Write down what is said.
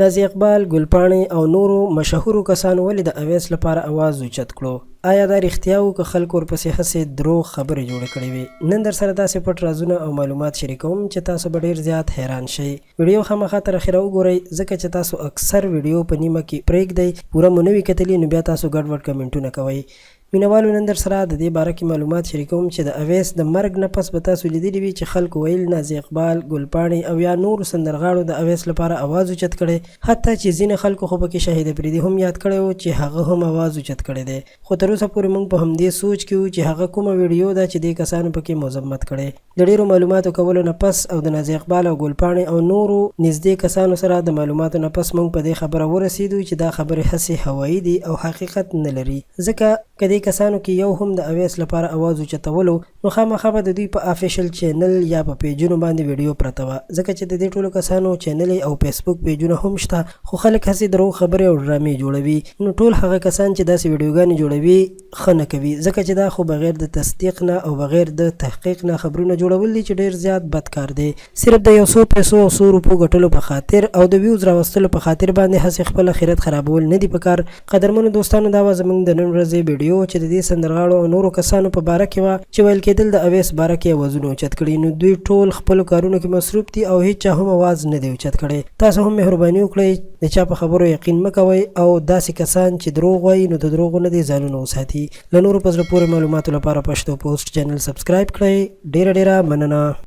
نازي اقبال، ګلپاڼې او نورو مشهورو کسانو ولې د اویس لپاره اواز اوچت کړو؟ آیا دا رښتیا و که خلکو ورپسې هسې دروغ خبرې جوړې کړې وي؟ نن در سره داسې پټ رازونه او معلومات شریکوم چې تاسو به ډېر زیات حیران شئ. ویډیو خامخا تر اخره وګورئ ځکه چې تاسو اکثر ویډیو په نیمه کې پرېږدئ، پوره مو نه وي کتلي نو بیا تاسو ګډ وډ کمنټونه کوئ. مینوالو نن در سره د دې باره کې معلومات شریکوم چې د اویس د مرګ نه پس به تاسو لیدلي وي چې خلکو ویل نازي اقبال، ګلپاڼې او یا نورو سندرغاړو د اویس لپاره اواز اوچت کړی، حتی چې ځینې خلکو خو پکې شهید افریدي هم یاد کړی و چې هغه هم اواز اوچت کړی دی. خو تر اوسه پورې موږ په همدې سوچ کې وو چې هغه کومه ویډیو ده چې دې کسانو پکې مذمت کړی. د ډېرو معلوماتو کولو نه پس او د نازي اقبال او ګلپاڼې او نورو نږدې کسانو سره د معلوماتو نه پس موږ په دې خبره ورسېدو چې دا خبرې هسې هوایي دي او حقیقت نه لري. ځکه که دې کسانو کې یو هم د اویس لپاره اواز اوچتولو نو خامخا به د دوی په افیشل چینل یا په پیجونو باندې ویډیو پرته وه، ځکه چې د دې ټولو کسانو چینل او فیسبوک پیجونه هم شته، خو خلک هسې دروغ خبرې او ډرامې جوړوي. نو ټول هغه کسان چې داسې ویډیوګانې جوړوي ښه نه کوي، ځکه چې دا خو بغیر د تصدیق نه او بغیر د تحقیق نه خبرونه جوړول دي چې ډېر زیات بد کار دی. صرف د یو څو پیسو او څو روپو ګټلو په خاطر او د ویوز راوستلو په خاطر باندې هسې خپل آخرت خرابول نه دي پکار. قدرمنو دوستانو، دا وه زموږ د نن ورځې ویډیو چې د دې سندرغاړو او نورو کسانو په باره کې وه چې ویل کېدل د اویس باره کې اوازونه اوچت کړي. نو دوی ټول خپلو کارونو کې مصروف دي او هیچ چا هم اواز نه دی اوچت کړی. تاسو هم مهرباني وکړئ د چا په خبرو یقین مه کوئ او داسې کسان چې دروغ وایي نو د دروغو نه دې ځانونه وساتي. له نورو په زړه پورې معلوماتو لپاره پښتو پوسټ چینل سبسکرایب کړئ. ډېره مننه.